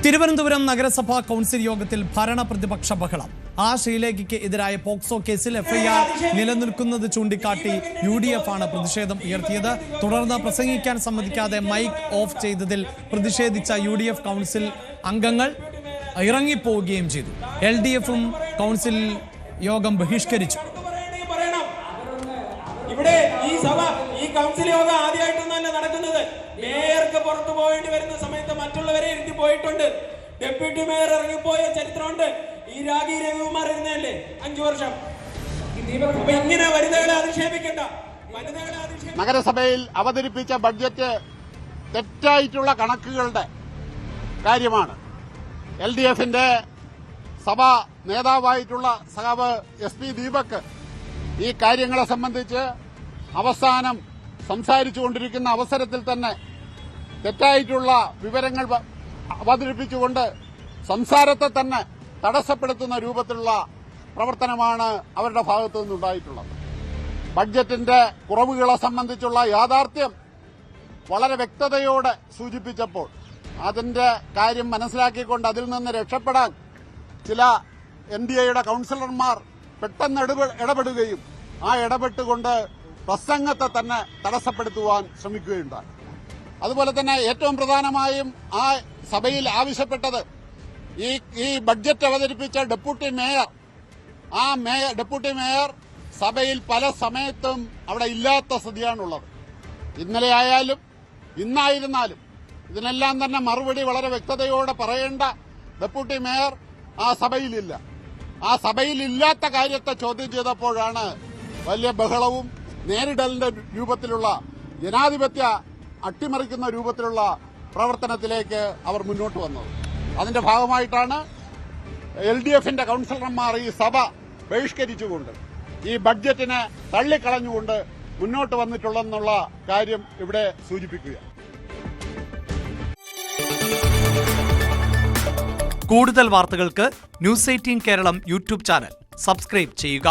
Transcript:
തിരുവനന്തപുരം നഗരസഭാ കൗൺസിൽ യോഗത്തിൽ ഭരണ പ്രതിപക്ഷ ബഹളം. ശ്രീലേഖയ്ക്ക് എതിരായ പോക്സോ കേസിൽ എഫ്ഐആർ നിലനിൽക്കുന്നത് ചൂണ്ടിക്കാട്ടി UDF ആണ് പ്രതിഷേധം ഉയർത്തിയത്. തുടർന്ന് പ്രസംഗിക്കാൻ സമ്മതിക്കാതെ മൈക്ക് ഓഫ് ചെയ്തതിൽ പ്രതിഷേധിച്ച UDF കൗൺസിൽ അംഗങ്ങൾ ഇറങ്ങിപ്പോവുകയും ചെയ്തു. LDFും കൗൺസിൽ യോഗം ബഹിഷ്കരിച്ചു. ഇവിടെ ഈ കൗൺസിൽ യോഗം ആദ്യമായിട്ടൊന്നല്ല നടക്കുന്നത്. മേയർക്ക് പുറത്തു പോകേണ്ടി വരുന്ന സമയത്ത് മറ്റുള്ളവരെ ഇരുത്തി പോയിട്ടുണ്ട്. ഡെപ്യൂട്ടി മേയർ ഇറങ്ങിപ്പോയ ചരിത്രമുണ്ട്. ഈ രാഗി രവികുമാർ ഇരുന്നല്ലേ 5 വർഷം. ഇങ്ങനെ വനിതകളെ അധിക്ഷേപിക്കണ്ട. നഗരസഭയിൽ അവതരിപ്പിച്ച ബഡ്ജറ്റ് തെറ്റായിട്ടുള്ള കണക്കുകളുടെ കാര്യമാണ്. LDFന്റെ സഭാ നേതാവായിട്ടുള്ള സഖാവ് SP ദീപക് ഈ കാര്യങ്ങളെ സംബന്ധിച്ച് അവസാനം സംസാരിച്ചുകൊണ്ടിരിക്കുന്ന അവസരത്തിൽ തന്നെ തെറ്റായിട്ടുള്ള വിവരങ്ങൾ അവതരിപ്പിച്ചുകൊണ്ട് സംസാരത്തെ തന്നെ തടസ്സപ്പെടുത്തുന്ന രൂപത്തിലുള്ള പ്രവർത്തനമാണ് അവരുടെ ഭാഗത്തു നിന്നുണ്ടായിട്ടുള്ളത്. ബഡ്ജറ്റിന്റെ കുറവുകളെ സംബന്ധിച്ചുള്ള യാഥാർത്ഥ്യം വളരെ വ്യക്തതയോടെ സൂചിപ്പിച്ചപ്പോൾ അതിന്റെ കാര്യം മനസ്സിലാക്കിക്കൊണ്ട് അതിൽ നിന്ന് രക്ഷപ്പെടാൻ ചില NDAയുടെ കൌൺസിലർമാർ പെട്ടെന്ന് ഇടപെടുകയും ഇടപെട്ടുകൊണ്ട് പ്രസംഗത്തെ തന്നെ തടസ്സപ്പെടുത്തുവാൻ ശ്രമിക്കുകയുണ്ടായി. അതുപോലെ തന്നെ ഏറ്റവും പ്രധാനമായും സഭയിൽ ആവശ്യപ്പെട്ടത് ഈ ബഡ്ജറ്റ് അവതരിപ്പിച്ച ഡെപ്യൂട്ടി മേയർ സഭയിൽ പല സമയത്തും അവിടെ ഇല്ലാത്ത സ്ഥിതിയാണുള്ളത്. ഇന്നലെ ആയാലും ഇന്നായിരുന്നാലും ഇതിനെല്ലാം തന്നെ മറുപടി വളരെ വ്യക്തതയോടെ പറയേണ്ട ഡെപ്യൂട്ടി മേയർ സഭയിലില്ല. സഭയിലില്ലാത്ത കാര്യത്തെ ചോദ്യം ചെയ്തപ്പോഴാണ് വലിയ ബഹളവും നേരിടലിന്റെ രൂപത്തിലുള്ള ജനാധിപത്യ അട്ടിമറിക്കുന്ന രൂപത്തിലുള്ള പ്രവർത്തനത്തിലേക്ക് അവർ മുന്നോട്ട് വന്നത്. അതിന്റെ ഭാഗമായിട്ടാണ് LDFന്റെ കൌൺസിലർമാർ ഈ സഭ ബഹിഷ്കരിച്ചുകൊണ്ട് ഈ ബഡ്ജറ്റിനെ തള്ളിക്കളഞ്ഞുകൊണ്ട് മുന്നോട്ട് വന്നിട്ടുള്ളതെന്നുള്ള കാര്യം ഇവിടെ സൂചിപ്പിക്കുക. കൂടുതൽ വാർത്തകൾക്ക് News 18 Keralam YouTube channel subscribe ചെയ്യുക.